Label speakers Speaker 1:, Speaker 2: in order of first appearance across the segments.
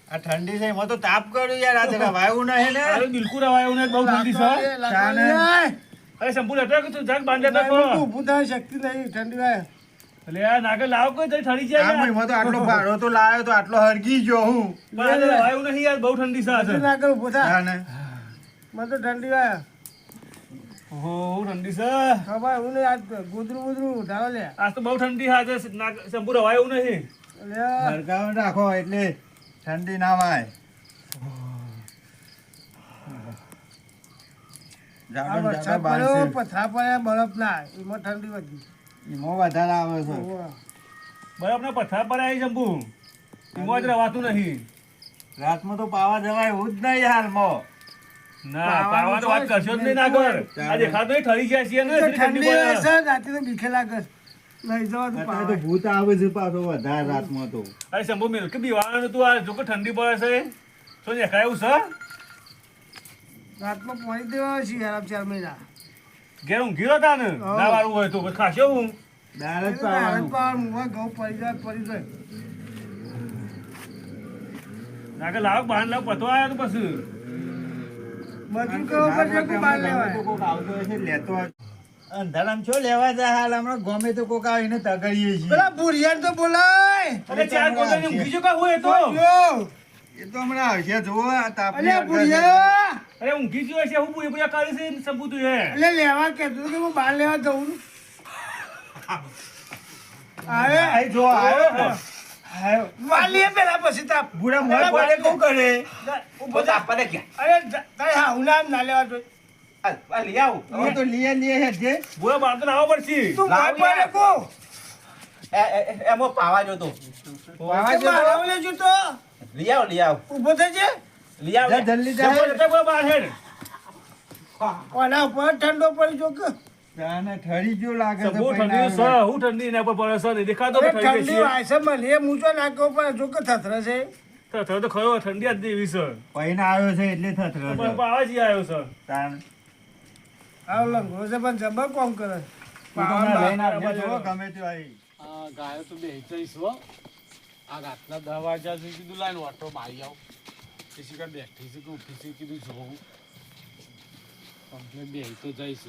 Speaker 1: આ ઠંડી છે એમાં તો તાપ કર્યું યાર આ જરા વાયું નહીં ને
Speaker 2: અરે બિલકુલ વાયું નહીં બહુ ઠંડી છે અરે શંભુ લેતો કે તું જાગ બાંધે તો
Speaker 3: ઊભું થાય શક્તિ નહીં ઠંડી વાય
Speaker 2: એટલે યાર નાગર લાવ કોઈ તો ઠરી જાય
Speaker 1: આ એમાં તો આટલો ભાડો તો લાવ્યો તો આટલો હરગી ગયો હું
Speaker 2: પણ આ વાયું નહીં યાર બહુ ઠંડી છે આજે
Speaker 3: નાગર ઊભો થાય
Speaker 1: હા ને
Speaker 3: મને તો ઠંડી વાય
Speaker 2: ઓહો ઠંડી છે
Speaker 3: ખબર હું નહીં આજ ગુદરું ઢાળો લે
Speaker 2: આજ તો બહુ ઠંડી છે આજે શંભુ વાયું નહીં
Speaker 1: હરગાવ રાખો એટલે ઠંડી ના વાય
Speaker 3: પથરા પડ્યા બરફ ના એમાં ઠંડી વધી
Speaker 1: એમાં વધારે આવે છે
Speaker 2: બરફ ના પથ્થર પર આવી શંભુ એમાં જ રવાતું નહીં
Speaker 1: રાતમાં તો પાવા જવાય એવું જ નહીં હાલમાં
Speaker 2: ના પાવા તો વાત કરશો જ નહીં નાગર આ દેખાતો નહીં ઠરી ગયા છીએ ને ઠંડી પડે
Speaker 3: રાતે તો બીખે લાગે લઈ જવા
Speaker 1: અત્યારે તો ભૂત આવે છે પાછો વધારે રાતમાં તો
Speaker 2: અરે શંભુ મિલ્ક બીવાનું તું આ જો કે ઠંડી પડે છે તો દેખાયું છે
Speaker 3: રાતમાં પાણી દેવા છે યાર 4 મહિના
Speaker 2: ઘેર ઊંઘી હતા ને ના વાળું હોય તો ખાશો હું
Speaker 1: દાળ જ પાવાનું
Speaker 3: ઘઉં પડી જાય
Speaker 2: નાગર લાવ બાંધ લાવ પતો આવ્યો તો પછી
Speaker 3: મજૂર કરવો પડશે કે બહાર લેવાય
Speaker 1: કોક આવતો હશે લેતો અંધારામ છો લેવા જાય હાલ હમણાં ગમે તો કોક આવીને તગડીએ છીએ
Speaker 3: પેલા ભુરિયાન તો બોલાય
Speaker 2: અરે ચાર કોતરની ઊંઘી જો કા હોય તો
Speaker 1: એ તો હમણાં આવશે જોવો આ તાપની
Speaker 3: અલ્યા ભુરિયા
Speaker 2: અરે ઊંઘી જો છે હું પૂરી કરી છે શંભુ તું હે
Speaker 3: એટલે લેવા કહેતો કે હું બહાર લેવા જઉં આવે
Speaker 1: આય જો આવ્યો
Speaker 3: વાલીએ પેલા પછી તાપ
Speaker 1: બુડા મોય પડે કોણ કરે
Speaker 3: ઉભો થા પડે ક્યાં અરે તારે હા ઉના ના લેવા તો
Speaker 1: લઈ આવ હવે તો લીએ હે જે
Speaker 2: બોલા બાર તો લાવવા પડશે
Speaker 3: તું મોય પડે કો
Speaker 4: એમો પાવા જોતો
Speaker 1: પાવા
Speaker 3: તે મારા લેજો તો
Speaker 4: લઈ આવ
Speaker 3: ઉભો થજે
Speaker 4: લઈ આવ
Speaker 1: જલ્દી
Speaker 2: શંભુ
Speaker 1: જાય
Speaker 2: લેતા બોલા બહાર હેડ
Speaker 3: ઓના ઉપર ઠંડો પડી જો કે
Speaker 1: તાને ઠરી જો લાગે છે
Speaker 2: શંભુ ઠંડી છે હું ઠંડી એના પર પડે છે નહીં દેખાતો
Speaker 3: અરે
Speaker 2: ઠરી
Speaker 3: ઠંડી
Speaker 2: ગઈ
Speaker 3: વાય છે મને મૂચો નાખ્યો પણ જો કે થથરે છે
Speaker 2: છે તો ખરો ઠંડી જ દેવી છે
Speaker 1: પૈને આવ્યો છે એટલે થથરો છે
Speaker 2: પણ આવાજ આવ્યો છે
Speaker 1: તાન
Speaker 3: આવ લંગો છે પણ જબર કોમ કરે
Speaker 1: લઈને આવજો જો ગમે તે આવી
Speaker 5: આ ગાયો તો બે જઈશ હો આ રાતના 10 વાગ્યા સુધી કીધું લાઈન ઓટો મારી આવ પછી કાંઈ બેઠી છે કે ઉઠી છે કીધું જોઉં કમ્પ્લેટ બે તો જઈશ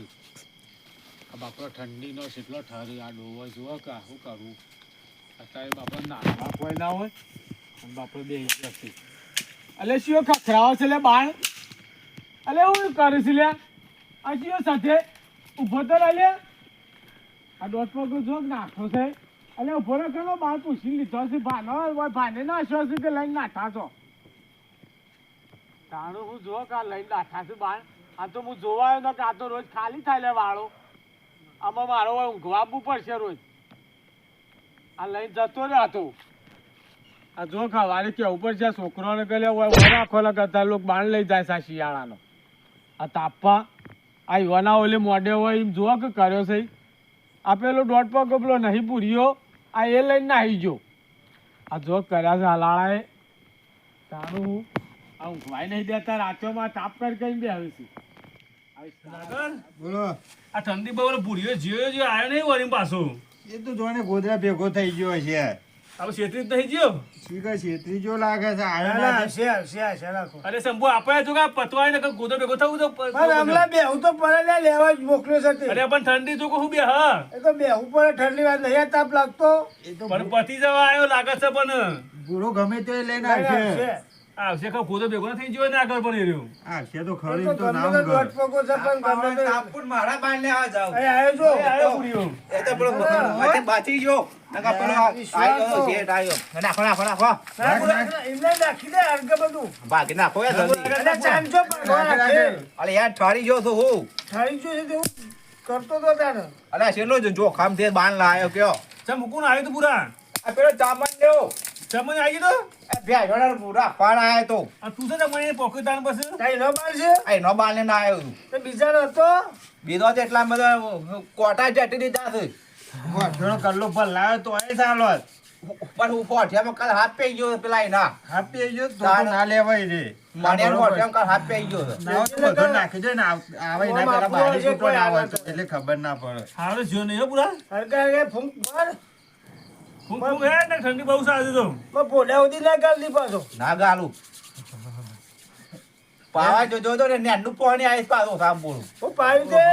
Speaker 5: આ બાપરો ઠંડીનો કેટલો ઠરે આ ડોવો જુઓ કે શું કરવું અત્યારે બાપા નાના કોઈ ના હોય અને બાપરો બે જશે અલે શું ખખરાવો છે લે બાણ અલે હું કરે છે લે આ જીઓ સાથે ઉભો તો લે આ દોસ્ત પગ જો નાખો છે અને ઉભો રાખવાનો બાર પૂછી લીધો છે ભાનો હોય ભાને નાખ્યો છે કે લઈને નાઠા છો તાણું હું જો કે આ લઈને નાઠા છે બાર આ તો હું જોવા આવ્યો કે આ તો રોજ ખાલી થાય લે વાળો આમાં મારો હોય ઊંઘવા આવવું પડશે રોજ આ લઈને જતો રહ્યો હતો આ જો ખાવારે કેવું પડશે છોકરોને ગયેલો હોય રાખો કરતા લોકો બાણ લઈ જાય છે શિયાળાનો આ તાપવા આ યુવાના ઓલે મોઢે હોય એમ જુઓ કે કર્યો છે આ પેલો દોઢ પગ પેલો નહીં પૂર્યો આ એ લઈને નાહી ગયો આ જો કર્યા છે હલાળાએ તારું આ ઊંઘવાય નહીં દેતા રાતોમાં તાપ કરી કઈ બે આવે છે
Speaker 2: નાગર
Speaker 1: બોલો
Speaker 2: આ ઠંડી બહુ ભૂરીઓ જીયો જો આવ્યો નહીં વળી પાછો
Speaker 1: એ તો જોને ગોદરા ભેગો થઈ ગયો છે
Speaker 2: હવે છેતરી જ નહીં ગયો
Speaker 1: શીખર છેતરી જો લાગે છે આવ્યો
Speaker 3: ના
Speaker 1: ના
Speaker 3: હશે રાખો
Speaker 2: અરે શંભુ આપણે જો કે પતવાય ને ગોદો ભેગો થવું તો
Speaker 3: પણ હમણાં બેહું તો પડે લે લેવા જ મોકલ્યો છે તે.
Speaker 2: અરે પણ ઠંડી જો હું બે હા
Speaker 3: એ તો બેહું પડે ઠંડી વાત નહીં તાપ લાગતો
Speaker 1: એ તો
Speaker 2: પણ પતી જવા આવ્યો લાગે છે પણ
Speaker 1: બુરો ગમે તે લઈને
Speaker 3: આવશે.
Speaker 1: આવશે
Speaker 2: આવશે કે ગોદો ભેગો નથી જોયો ને આગળ પણ એ રહ્યો
Speaker 1: આવશે તો
Speaker 3: એ
Speaker 1: ખરી
Speaker 3: તો
Speaker 1: તો
Speaker 3: ગમે
Speaker 1: નામ
Speaker 3: તે
Speaker 1: કર
Speaker 3: દોઢ પગો છે પણ ગમે તે
Speaker 4: તાપુર મારા બાણ લેવા જાવ
Speaker 3: અહીં આવ્યો છો
Speaker 2: આવ્યો ભૂરીઓ
Speaker 4: એ તો પેલો માથે બાચી ગયો નકા પેલો આયો શેઠ આયો નાખો
Speaker 3: ના, એમને નાખી દે હરકે બધું
Speaker 4: ભાગી નાખો યાર જલ્દી
Speaker 3: અને ચાંચો પાડવા રાખે.
Speaker 4: અલે યાર ઠરી ગયો તો હું
Speaker 3: ઠારી ગયો છે તેવું કરતો તો તારે
Speaker 4: અલે શેનો જોખામ થી બાણ લાયો કયો
Speaker 2: ચમ મુકુન આવ્યો તો પૂરા
Speaker 4: આ પેલો ચામન દેવો
Speaker 2: ચમન આવી ગયો
Speaker 4: એ ભ્યા જોડા પૂરા પાણ આયો તો
Speaker 2: આ તું છે ને મને પોકેટાન પછી
Speaker 3: તારી ન પાડશે
Speaker 4: આ નો બાણ ને ના આવ્યો
Speaker 3: તો બીજાનો હતો
Speaker 4: બીજો તો એટલા બધા કોટા જટી દીધા છે
Speaker 1: ઘણો કલ્લો પર લાવ્યો તો એ ચાલો
Speaker 4: પણ હું ફોઠિયામાં કાલ હાથ પે ગયો પેલા એના
Speaker 1: આપી જો તો ના લેવાય રે
Speaker 4: માણ્યા ફોઠિયામાં કાલ હાથ પે ગયો
Speaker 1: ના તો બધું નાખી દે ને આવે ના પેલા બારી છૂટો ના આવે તો એટલે ખબર ના પડે
Speaker 2: હારો જો નહીં હો પૂરા
Speaker 3: હરકે હરકે ફૂંક માર
Speaker 2: ફૂંક ફૂંક હે ને ઠંડી બહુ સારી તો
Speaker 3: પણ ભોળ્યા સુધી ના ગાલી પાછો
Speaker 4: ના ગાલું પાવા જો તો ને નેનું પાણી આવીશ પાછો સાંભળું
Speaker 3: હું પાયું છે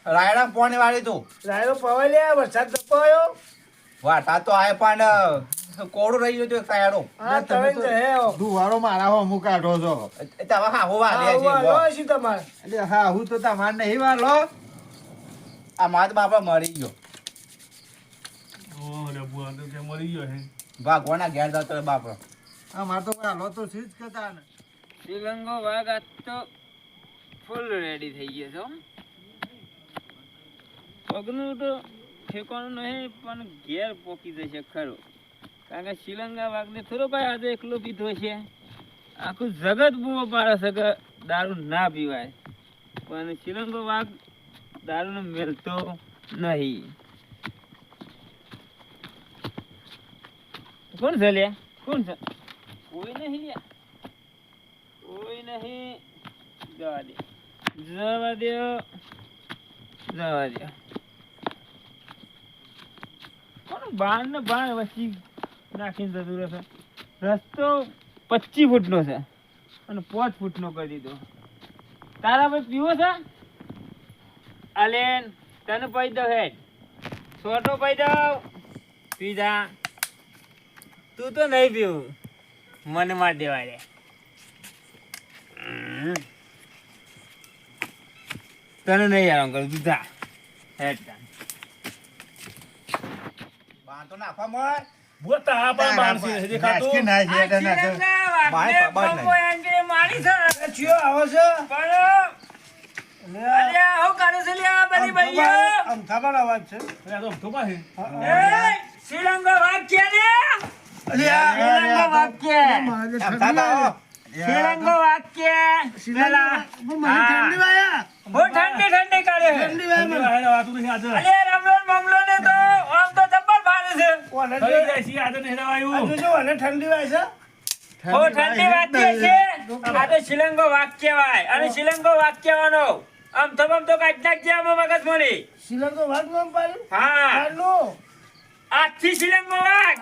Speaker 4: રાયડા પાણી વાળી તું
Speaker 3: રાયડો પવાઈ લે વરસાદ દપાયો
Speaker 4: વાટા તો આય પણ કોડું રહી ગયું તો સાયડો
Speaker 3: હા તમે તો હે
Speaker 1: દુવાળો મારા હો અમુક કાઢો છો
Speaker 4: તમે હા હોવા લે છે
Speaker 3: શું તમારે
Speaker 1: એટલે હા હું તો તમારે નહીં વાળો
Speaker 4: આ માત બાપા મરી ગયો
Speaker 2: ઓ રે બુઆ તો કે મરી ગયો હે
Speaker 4: ભગવાનના ઘેર જતો રે બાપરો
Speaker 1: આ મારે તો વાળો તો છે જ કહેતા ને
Speaker 6: શ્રીલંગો વાઘ આજ તો ફૂલ રેડી થઈ ગયો છો પગનું તો ઠેકાણું નહીં પણ ઘેર પોકી જશે ખરો કારણ કે શ્રીલંગા વાઘને થોડો ભાઈ આજે એકલો પીધો છે આખું જગત બૂમો પાડે છે કે દારૂ ના પીવાય પણ શ્રીલંગો વાઘ દારૂને મેળતો નહીં. કોણ છે લ્યા કોણ છે કોઈ નહીં લ્યા કોઈ નહીં જવા દે જવા દે જવા દે કોણ બાર ને બાર વચ્ચે નાખીને જતું રહેશે. રસ્તો 25 ફૂટનો છે અને 5 ફૂટનો કરી દીધો. તારા ભાઈ પીવો છે અલેન તને પૈ દો હેડ છોટો પૈ દઉં પીધા તું તો નહીં પીવું મને માર દેવાય રે તને નહીં યાર કરું તું જા હેડ તા
Speaker 4: બાંધો નાખવા મળે
Speaker 2: બુઆ તા પણ બાણસી હજી દેખાતો
Speaker 1: નાખી ના છે એટલે ના કર.
Speaker 4: મારે ખબર નહીં.
Speaker 6: મારી છે
Speaker 3: ચિયો આવો છે
Speaker 6: પણ અલ્યા હું કાઢું છું લ્યા બધી ભાઈઓ
Speaker 3: અમથામાં અવાજ છે
Speaker 2: અરે આ તો ધોપા હે
Speaker 6: એ શ્રીલંકા વાક્ય ને શ્રીલંકા વાક્ય શ્રીલંકા વાક્ય પેલા
Speaker 3: ઠંડી વાયા
Speaker 6: હું ઠંડી ઠંડી કાઢે છે.
Speaker 3: ઠંડી વાયા મને.
Speaker 2: ઠંડી વાતું નહીં આજે
Speaker 6: અલ્યા રમલો ને બમલો ને તો આમ તો જબ્બર ભારે છે.
Speaker 3: ઓને
Speaker 2: થઈ જાય છે આજે નહીં
Speaker 3: આ
Speaker 2: રવાયું
Speaker 3: જોજો, ઓને ઠંડી વાય છે
Speaker 6: હું ઠંડી વાક્ય છે આ તો શ્રીલંકા વાક્ય વાય અને શ્રીલંકા વાક્યવાનો આમ તો કાઢ નાખજે આમાં મગજ મળી.
Speaker 3: શ્રીલંકા વાઘ નામ પાડ્યું
Speaker 6: હા
Speaker 3: કાઢનું.
Speaker 6: આજથી શ્રીલંકા વાઘ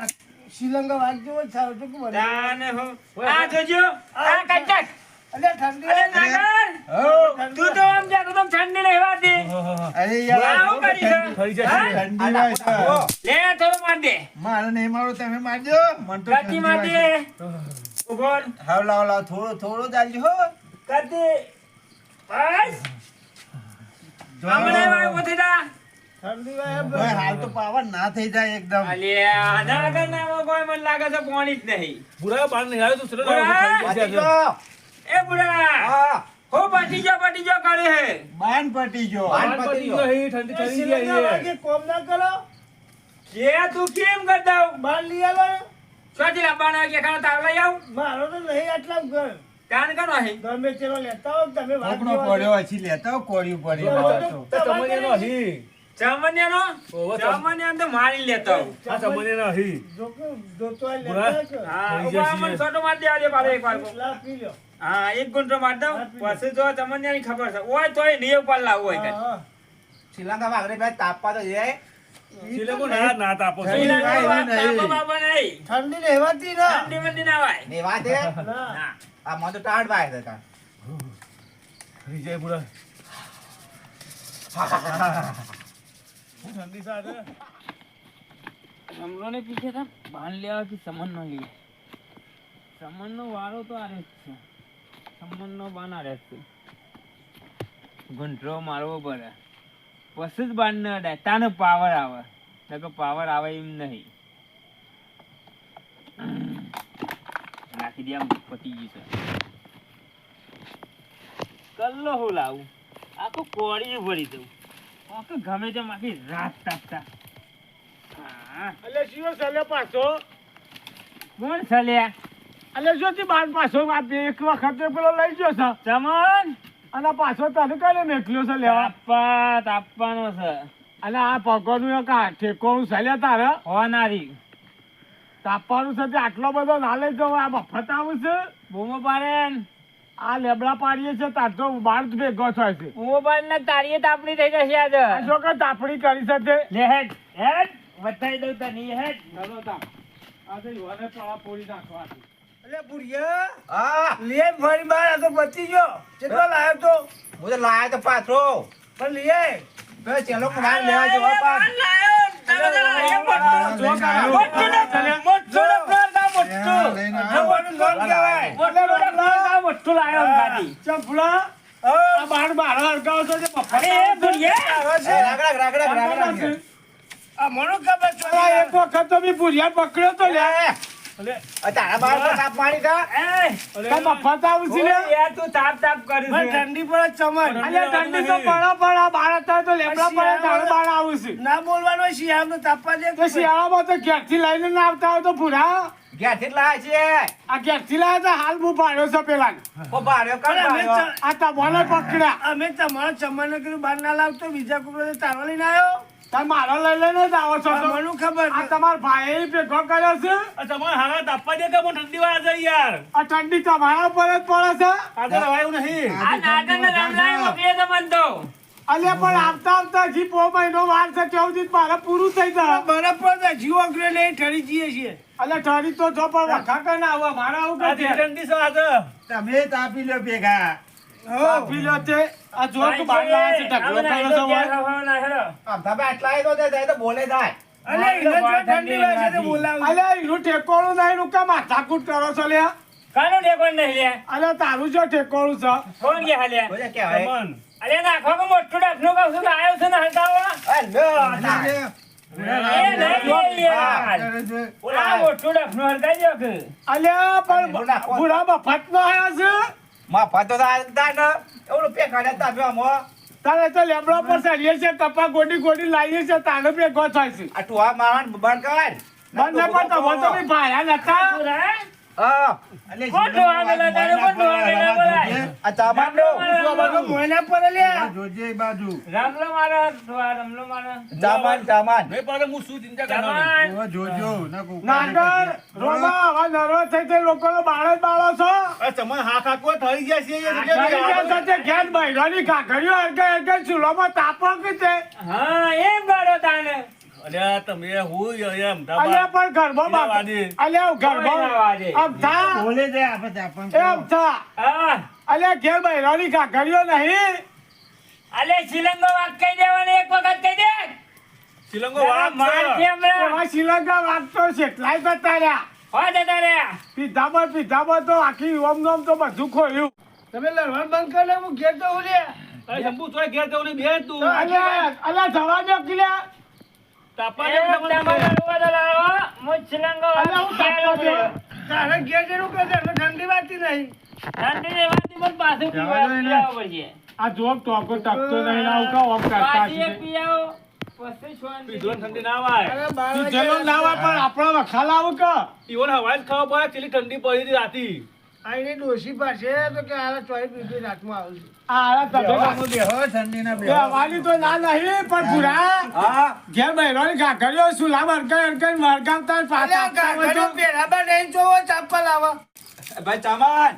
Speaker 3: શ્રીલંકા વાઘ જેવો જ સારો ટૂંકું બને.
Speaker 6: તાને હો આ જોજો આ કાઢ નાખ.
Speaker 3: અલ્યા ઠંડી
Speaker 6: અરે
Speaker 3: વાય
Speaker 6: નાગર તું તો આમ જાતો તો ઠંડી નહીં વાતી.
Speaker 1: અરે યાર
Speaker 6: આવું કરી છે.
Speaker 2: થઈ જાય છે.
Speaker 1: ઠંડી વાય છે.
Speaker 6: લે થોડું માર દે
Speaker 1: મારે નહીં મારો તમે મારજો મને તો
Speaker 6: કાચી
Speaker 1: ઠંડી
Speaker 6: માર
Speaker 1: વાય છે.
Speaker 6: દે ઉભોર
Speaker 4: હાવ લાવ થોડું ચાલજો હો
Speaker 6: કાચી બસ હમણે વાય ઉભો થઈ જા.
Speaker 3: ઠંડી વાય
Speaker 1: ભાઈ, હાલ તો પાવર ના થઈ જાય એકદમ
Speaker 6: અલ્યા નાગર નામાં કોઈ મને લાગે છે પાણી જ નહીં.
Speaker 2: બુરા બાર નહીં આવ્યો તો સરસ
Speaker 6: બુરા!
Speaker 2: થઈ જાય છે.
Speaker 6: એ બુડા
Speaker 4: હા
Speaker 6: હો પાટી જો કરે હે
Speaker 1: બાન પટી ગયો
Speaker 4: બાન
Speaker 2: બાર પતી ગયો હે, ઠંડી થઈ
Speaker 3: શ્રીલંકા
Speaker 2: ગઈ
Speaker 3: વાઘે કોમ ના કરો
Speaker 6: કે તું કેમ કરતા
Speaker 3: બાર લઈ આલો ને.
Speaker 6: સોજી લાબાના કે ખાનો તાવ લઈ આવ
Speaker 3: મારો તો નહીં આટલા ઘર
Speaker 6: કાન કનો હે
Speaker 3: ગમે તેનો લેતા હો તમે વાઘ
Speaker 1: કોકનો
Speaker 3: જેવા
Speaker 1: પડ્યો હછી લેતા હો, કોળિયું પડ્યું
Speaker 3: તો-
Speaker 1: તો.
Speaker 2: તો ચમનિયાનો હી.
Speaker 6: સામાન્યનો
Speaker 2: ઓહો,
Speaker 6: સામાન્ય તો મારી લેતો
Speaker 2: આ ચમનિયાનો હી.
Speaker 3: જોતો આ
Speaker 2: બુરા.
Speaker 3: લેતા હશો.
Speaker 6: હા
Speaker 2: થઈ
Speaker 6: ઉભા
Speaker 2: જશે.
Speaker 6: મને છોટો માર દે આજે પાછો એક વાર
Speaker 3: લા પી લ્યો.
Speaker 6: હા એક ગુંઠો માર દઉં પછી જો તમને ની ખબર છે ઓય તોય નીવ પર લાવ હોય
Speaker 3: હા,
Speaker 6: કે
Speaker 3: હા.
Speaker 4: શ્રીલંકા વાઘરે ભાઈ તાપવા તો જાય
Speaker 2: શ્રીલંકો ના તાપો છે.
Speaker 1: ઠંડી વાય એવું નહીં.
Speaker 6: બાબા બાબા નહીં
Speaker 3: ઠંડી રહેવાતી ના
Speaker 6: ઠંડી મંડી ના વાય
Speaker 4: ને વાત હે
Speaker 3: ના.
Speaker 6: ના
Speaker 4: આ મને તો ટાઢ વાય છે તાર
Speaker 2: થઈ જાય બુરા. હું ઠંડી સાથે
Speaker 6: અમરો ને પીછે था बांध लिया कि समन न लिए समन नो वारो तो आरे છે સમન નો બાન આરે છે ગુંઠરો મારવો પડે પછી જ બાન ન અડાય તાને પાવર આવે નકર પાવર આવે એમ નહીં નાખી દે આમ પતી ગઈ છે કલ્લો હું લાવું આખું કોળી ભરી દઉં આખું ગમે તેમ આખી રાત તાપતા હા
Speaker 3: એટલે શિયો ચાલે પાછો
Speaker 6: કોણ ચાલ્યા
Speaker 3: એટલે જો તે બાર પાછો આ એક વખતે પેલો લઈ ગયો છે
Speaker 6: ચમન
Speaker 3: અને પાછો તને કઈ મેકલ્યો છે લેવા
Speaker 6: તાપવાનો છે
Speaker 3: અને આ પગોનું એક આ ઠેકોનું ચાલ્યા તારે
Speaker 6: હોનારી
Speaker 3: તાપવાનું છે તે આટલો બધો ના લઈ જવો આ મફત આવું છે
Speaker 6: બૂમો પાડે
Speaker 3: આ લેબડા પાડીએ છે તાર તો બાર જ ભેગો થાય છે
Speaker 6: બૂમો પાડીને તારીએ તાપણી થઈ જશે આજે
Speaker 3: આ જો કે તાપણી કરી છે તે
Speaker 6: લે હેડ હેડ વધારી દઉં તને હેડ.
Speaker 5: ચાલો તા આજે યુવાને પડા પોડી નાખવા છે.
Speaker 3: એટલે ભુરિયા
Speaker 4: હા
Speaker 3: લે ફરી બાર આ તો પતી ગયો કેટલો લાયો તો
Speaker 4: હું તો લાયો તો પાછો
Speaker 3: પણ લે
Speaker 4: બે ચેલો કમાઈ લેવા જવા પાછ
Speaker 3: ચંપલા
Speaker 5: આ બાર બાર હરગાવ છો જે પપ્પા
Speaker 4: રાગડા રાગડા રાગડા
Speaker 3: આ મને ખબર છે
Speaker 5: આ એક વખત તો બી ભુરિયા પકડ્યો તો લે
Speaker 4: તારા બાર પર તાપ મારી તા
Speaker 5: તમે મફત આવું છે લે
Speaker 6: તું તાપ તાપ કરી
Speaker 3: ભાઈ ઠંડી પડે ચમન
Speaker 5: અલ્યા ઠંડી તો પડો પણ આ બાર હતા તો લેબડા પડે તારે બાર આવું છે
Speaker 3: ના બોલવાનું શિયાળ તો તાપવા દે
Speaker 5: તો શિયાળામાં તો ઘેરથી લઈને ના આવતા હોય તો ભૂરા
Speaker 4: ઘેરથી લાયા છે
Speaker 5: આ ઘેરથી લાયા તો હાલ હું પાડ્યો છે પેલા
Speaker 4: કો બાર્યો કર બાર્યો
Speaker 5: આ તમને પકડ્યા
Speaker 3: અમે તમારા ચમન ને કીધું બહાર ના લાવતો બીજા કોઈ તારો લઈને આવ્યો
Speaker 5: તમે મારો લઈ લઈને જ આવો છો તો
Speaker 3: મને ખબર
Speaker 5: આ તમારા ભાઈએ ભેગો કર્યો છે
Speaker 2: તમારે હારા તાપવા દે કે મને ઠંડી વાળા જાય યાર
Speaker 5: આ ઠંડી તમારા પર જ પડે છે
Speaker 2: આજે રવાયું નહીં
Speaker 6: આ નાગરને રામલાએ મોકલી દે મન તો.
Speaker 5: અલ્યા પણ આવતા આવતા હજી 4 મહિનો વાર છે ત્યાં સુધી મારે પૂરું થઈ જાય
Speaker 3: બરફ પર જીવો અગ્રે લઈ ઠરી જઈએ છીએ
Speaker 5: અલ્યા ઠરી તો જો પણ વખા કઈ ના આવે મારે આવું
Speaker 2: આજે
Speaker 5: કઈ
Speaker 2: ઠંડી છે આજે
Speaker 1: તમે તાપી લો ભેગા
Speaker 5: આપી લો તે આ જો કે બાર લાયા છે ઢગલો કર્યો છે
Speaker 6: ઘેર
Speaker 5: હોય.
Speaker 6: રવાના હેડો.
Speaker 4: આમ તમે આટલા તો જાય તો બોલે જાય
Speaker 3: અલે એને જો ઠંડી વાગે તો બોલાવ
Speaker 5: અલ્યા એનું ઠેકોણું નહીં નું કે માથાકૂટ કરો છો લ્યા
Speaker 6: કાનું ઠેકોણ નહીં લે.
Speaker 5: અલ્યા તારું જો ઠેકોણું છે
Speaker 6: કોણ ગયા હાલ્યા?
Speaker 4: બોલે કેવાય
Speaker 2: મન
Speaker 6: અરે નાખો કે મોટું ડફનું કહું છું તો આવ્યો છે ને હટાવો. એ નહીં લે યાર. આ મોટું ડફનું હટાઈ દો કે.
Speaker 5: અલ્યા પણ બુઢા મફત નો આવ્યો છે
Speaker 4: માં પાતો દા ને એવડું પે કાઢે તાપ્યો મો
Speaker 5: તારે તો લેબડા પર ચડીએ છે કપા ગોડી ગોડી લાવીએ છે તાનો ભેગો થાય છે
Speaker 4: આ ટુવા મારન બંધ કર
Speaker 5: બંને પણ તમે તો બી ભાયા નતા
Speaker 6: પૂરા?
Speaker 4: હા
Speaker 6: કોણ ડોહા મેલા તારે? કોણ ડોહા મેલા બોલાય?
Speaker 4: આ તામાન નો
Speaker 3: મોયના પર લ્યા
Speaker 1: જોજે એ બાજુ
Speaker 6: રામલો મારો ડોહા રમલો મારો.
Speaker 4: તામાન તામાન
Speaker 2: નહીં પાડે હું શું ચિંતા કરવાનો
Speaker 6: જવાન.
Speaker 1: જોવો, જોજો ના કોક
Speaker 5: નાગર રોમા હવે નર્વસ થઈ તે લોકોનો બાળ જ બાળો છો
Speaker 2: આ તમને હા ખાકો થઈ ગયા છે
Speaker 5: ઘણી ગયા છે ઘેર બૈરાની ઘાઘરીઓ અડકે અડકે ચૂલામાં તાપો કે તે
Speaker 6: હા એમ ગાડો તાને.
Speaker 2: અલ્યા તમે હું એમ
Speaker 5: અલ્યા પણ ગરબો બાપ અલ્યા ગરબો આમ થા
Speaker 1: બોલે છે આપણે આપણને
Speaker 5: એમ થા
Speaker 6: હા
Speaker 5: અલ્યા ઘેર બૈરાની ઘાઘરીઓ નહીં
Speaker 6: અલે શિલંગો વાત કહી દેવાની એક વખત કહી દે.
Speaker 2: શ્રીલંકો
Speaker 6: માર
Speaker 2: વાત
Speaker 6: છે હમણાં.
Speaker 5: એવા શ્રીલંકા વાગતો છે એટલાય કરતા રહ્યા
Speaker 6: હોય દાદા રે.
Speaker 5: પીધામાં તો આખી ઓમ નોમ તો બધું ખોલ્યું
Speaker 3: તમે લડવાનું બંધ કરી લે હું ઘેર તો લ્યા
Speaker 2: અરે શંભુ તોય ઘેર જવું નહીં બેન તું
Speaker 5: અલ્યા જવા દો કિલ્યા
Speaker 2: તાપા
Speaker 6: એ
Speaker 2: દે
Speaker 6: વખત અમારો ડોહા તો લાવો. હું શિલંગો વાત
Speaker 5: અલ્યા હું
Speaker 6: કહી
Speaker 5: તાપો દે.
Speaker 3: તારે ઘેર જેનું કહે છે ઠંડી વાગતી નહીં
Speaker 6: ઠંડી રહેવાથી મને પાછું પીવાનું પડશે.
Speaker 5: આ જોબ ટોકો ટકતો નહીં ના ઉકા ઓમ કરતા
Speaker 6: પાછી એક
Speaker 5: છે
Speaker 6: પી આવો. પછી શાંતિ.
Speaker 2: પીધો ને ઠંડી ના વાય
Speaker 3: અરે બાર
Speaker 5: તું જલો લાવા પણ આપણો વખાલ આવો કે
Speaker 2: ઈવન હવાજ ખાવા પડે ચેલી ઠંડી પડી હતી રાતી
Speaker 3: આઈને ડોશી પાસે તો કે આલા ચોઈ પીધી રાતમાં આવું છું
Speaker 5: આ તમે
Speaker 1: બેહો ઠંડીના
Speaker 5: એ
Speaker 1: બેહો
Speaker 5: હવાની તો ના નહીં પણ પૂરા
Speaker 4: હા
Speaker 5: ઘેર બૈરોની ઘાઘરીઓ સુલા વરકાઈ વરકાઈ વરગાવતા પાછા
Speaker 3: અલ્યા કાકાનો પહેરાબા નહીં જોવો ચાપલ આવા
Speaker 4: ભાઈ તામાન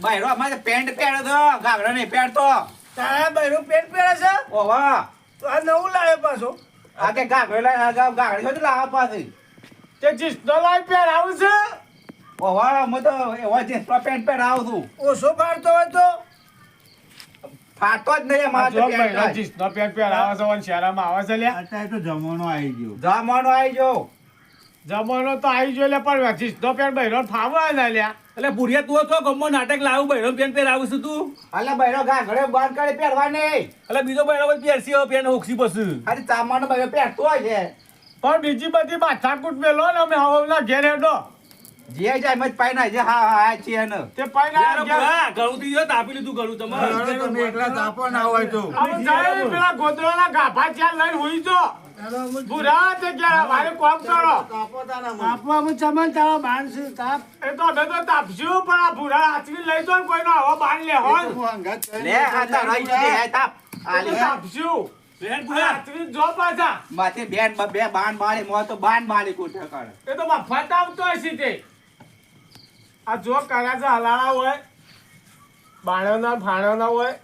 Speaker 4: ભાઈ અમારે પેન્ટ પહેર્યો તો ગાગડો નહીં પહેરતો
Speaker 3: તારા બહેરો પેન્ટ પહેરે છે
Speaker 4: ઓવા
Speaker 3: તો આ નવું લાવે પાછો
Speaker 4: આ કે ગાગડો લઈને ગાગડી તો લાવવા પાછી
Speaker 5: તે જીસનો લાઈ પેર આવું છે
Speaker 4: ઓવા હું તો એવા જીન્સ પેન્ટ પહેરાવું છું
Speaker 3: ઓછો ફાડતો હોય તો
Speaker 4: ફાટતો જ નહીં અમારે તો પેન્ટ
Speaker 5: જીસનો પેર આવે છે અને શહેરામાં આવે છે લ્યા
Speaker 1: અત્યારે તો જમવાનો આવી ગયો
Speaker 4: જમવાનો આવી ગયો
Speaker 5: જમાનો તો આવી ગયો લે પણ જીસનો પેર બૈરો ફાવે ને લ્યા
Speaker 2: એટલે બુઢિયા તું તો ગમો નાટક લાવું બહેરો પેન પહેરાવું છું તું
Speaker 4: અલે બહેરો ગાગડે બંધ કરી પહેરવા નહીં
Speaker 2: એટલે બીજો બહેરો પહેરસી હવે પેન હોક્ષી પછી
Speaker 4: અરે ચામવાનો બહેરો પહેરતો હોય છે
Speaker 5: પણ બીજી બધી માથાકૂટ મેલો ને અમે હવના ઘેર હેડો
Speaker 4: જે જાય મત પાઈ ના જે હા હા છીએ ને
Speaker 5: તે પૈના
Speaker 2: યાર બુઆ ઘણું થઈ ગયું તાપી લીધું ઘણું તમારે
Speaker 1: હવે તમે એકલા તાપો ના હોય તો
Speaker 5: હવે જાય પેલા ગોદડાના ગાભા ચાલ લઈને હુઈ જો બુરા તે ક્યાં મારે કોમ કરો
Speaker 3: આપવા હું ચમન તારા બાણ છે તાપ
Speaker 5: એ તો અમે તો તાપશું પણ આ ભૂરા હાથવી લઈ જો ને કોઈનો આવો બાંધ લે હોય
Speaker 4: લે આ તો રહી ગઈ હે તાપ આલી
Speaker 5: તાપશું
Speaker 2: બેન બુઆ
Speaker 5: હાથવી જો પાછા
Speaker 4: માથે બેન બે બાણ મારી મો તો બાણ મારી કોઠે કાઢે
Speaker 5: એ તો મફત આવતો હશે તે આ જો કર્યા છે હલાળા હોય બાણ્યોના ફાણ્યોના હોય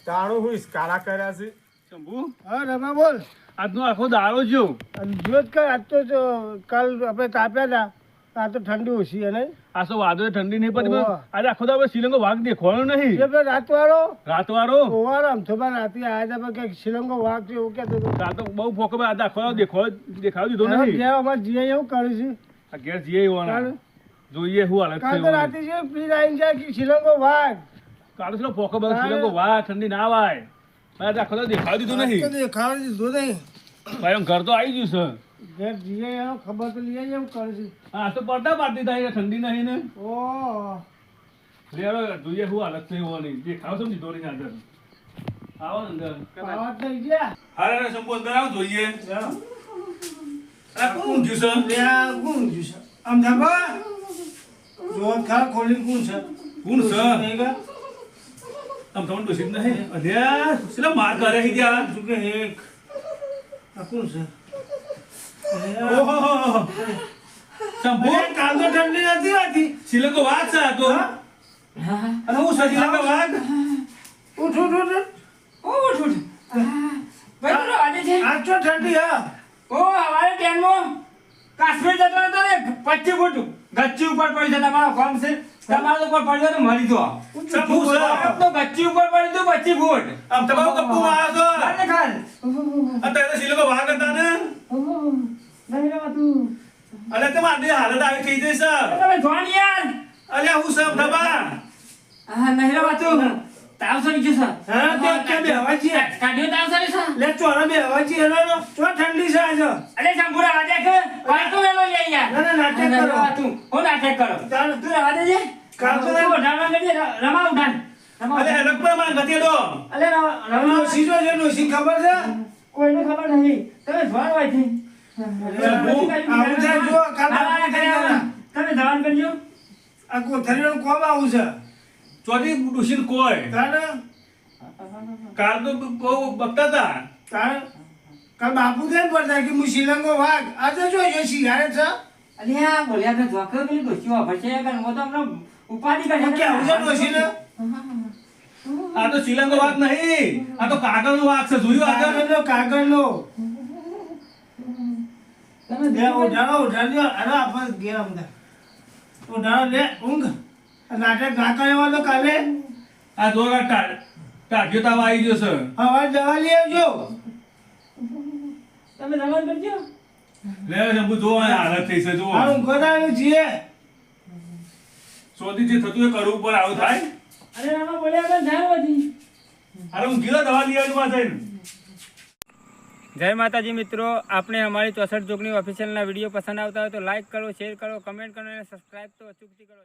Speaker 5: તાણું હું ઇસ્કારા કર્યા છે
Speaker 2: શંભુ
Speaker 3: હા રમા બોલ
Speaker 2: આજનો આખો દાડો જો
Speaker 3: અને જો જ કઈ આજ તો કાલ આપણે તાપ્યા હતા આ તો ઠંડી ઓછી અને
Speaker 2: આ તો વાદળે ઠંડી નહીં પડતી
Speaker 3: ઓહો.
Speaker 2: આજે આખો દાડો શ્રીલંકો વાઘ દેખવાનો નહીં
Speaker 3: રાતવાળો
Speaker 2: રાતવાળો
Speaker 3: ઓવારો આમ થોડા રાતે આવ્યા હતા કે શ્રીલંકો વાઘ છે એવું કહેતો હતો
Speaker 2: આ તો બહુ ફોકો આજે આખો દાડો દેખાવ દીધો
Speaker 3: હવે
Speaker 2: નહીં
Speaker 3: ઘેર અમારે જીએ એવું કર્યું છે
Speaker 2: આ ઘેર જઈએ
Speaker 3: કાલ
Speaker 2: જોઈએ શું હાલત
Speaker 3: કાલ તો રાતે છે પીર આવીને જાય કે શ્રીલંકો વાઘ
Speaker 2: કાલે શું ફોકો બધો શ્રીલંકો વાઘ ઠંડી ના વાય આજે આખો દાડો દેખાવ દીધો નહીં
Speaker 3: ખાવા દીધો નહીં
Speaker 2: ભાઈ આમ ઘર તો આવી ગયું છે
Speaker 3: ઘેર જીએ એનો ખબર તો લઈએ એવું કરે છે
Speaker 2: હા તો પડતા પાડતી થાય ઠંડી નહીં ને
Speaker 3: ઓહ
Speaker 2: લેરો જોઈએ શું હાલત થઈ હોવાની દેખાવ શું દીધો નહીં આગળ આવો ને અંદર
Speaker 3: ખાવા થઈ ગયા
Speaker 2: હારે શંભુ અંદર આવો જોઈએ આ કોણ ઊંઘ્યું છે
Speaker 3: ત્યાં કોણ છે આમ ધાબા જો ખા ખોલી કોણ છે
Speaker 2: કોણ છે
Speaker 3: નહીં કા?
Speaker 2: આમ તમને ડોસી નહીં અલ્યા શેલા માર કરે છે ત્યાં
Speaker 3: શું કે એક આ કોણ છે
Speaker 2: ઓહો શંભુ
Speaker 3: અરે, કાલ તો ઠંડી નથી હોતી.
Speaker 2: શ્રીલંકો વાઘ છે આ તો અને હું છે શ્રીલંકો વાઘ
Speaker 3: ઉઠ ઉઠ ઉઠ આજ તો ઠંડી હા
Speaker 6: કાશ્મીર જતો હતો ને 25 ફૂટ ગચ્છી ઉપર પડી છે તમારો ફોર્મ છે તમારો ઉપર પડ્યો તો મરી જો
Speaker 2: શંભુ છે
Speaker 6: તો ગચ્છી ઉપર પડી તો 25 ફૂટ
Speaker 2: આમ તમારો કપ્પુ માં આવ્યો
Speaker 6: ખાને ખાન
Speaker 2: છો અત્યારે શ્રીલંકો વાઘ હતા ને અલ્યા તે મારી હાલત આવી થઈ જઈ છે
Speaker 6: તમે જોણ યાર
Speaker 2: અલ્યા હું સબ ધબા
Speaker 6: નહીં રવાતું તાવ સરી ગયો સર
Speaker 3: હા તે કે બે હવા છે
Speaker 6: કાઢ્યો તાવ સરી સર
Speaker 3: લે ચોરા બે હવા છે એનો તો ઠંડી છે આજ
Speaker 6: અરે શંભુરા વાજે કે વાતું વેલો લઈ યાર
Speaker 3: ના, ના, નાટક કરો.
Speaker 6: વાતું હું નાટક કરો
Speaker 3: ચાલ.
Speaker 6: તું રવા દેજે
Speaker 3: કામ તો
Speaker 6: તું ઉઠાડવા કરજે રમા ઉઠાડ રમા
Speaker 2: અલ્યા
Speaker 6: ઉઠાડ.
Speaker 2: રકબા માં ગતિડો
Speaker 6: અલે રમા
Speaker 3: ડોસી જો છે ડોસી ખબર છે
Speaker 6: કોઈને ખબર નહીં તમે ધોણ હોય છે
Speaker 3: આવું થાય જો કાલ
Speaker 6: તમે ધોણ કરજો
Speaker 3: આ કોથળીનું કોમ આવું છે
Speaker 2: ચોથી ડોસી કોઈ
Speaker 3: તાને
Speaker 2: કાલ તો બહુ બકતા હતા
Speaker 3: તાને કાલ બાપુ કેમ પડતા કે હું શ્રીલંકો વાઘ આજે જો એ સિગારેટ છે
Speaker 6: અલ્યા બોલ્યા તો જોખર પેલી ડોસી વાપર છે કારણ હું તો હમણાં ઉપાધિ
Speaker 3: હું કે આવું છે ડોસીને
Speaker 2: આ તો શ્રીલંકો વાઘ નહીં આ તો કાગળનો વાઘ છે જોયું આગળ
Speaker 3: કાગળનો
Speaker 6: તમે
Speaker 3: લે ઉઠાડો અરે આપણે ઘેર અમદા ઉઠાડો લે ઊંઘ આ નાટક ના કર્યો તો કાલે
Speaker 2: આ દોરા ટાઢ્યો તાવ આવી ગયો છે
Speaker 3: હવે દવા લઈ આવજો
Speaker 6: તમે ધોણ કરજો
Speaker 2: લે શંભુ જો આ હાલત થઈ છે જો
Speaker 3: આ ઊંઘોદાનું છીએ
Speaker 2: શોધી જે થતું એ કરવું પર આવું થાય
Speaker 6: અરે રમા બોલ્યા તો ધ્યાન વધી
Speaker 2: અરે હું ગયો દવા લઈ આવ્યો પાછળ
Speaker 6: જય માતાજી મિત્રો, આપણે અમારી 64 જોગણી ઓફિશિયલના વિડીયો પસંદ આવતા હોય તો લાઈક કરો, શેર કરો, કમેન્ટ કરો અને સબસ્ક્રાઇબ તો અચૂકથી કરો.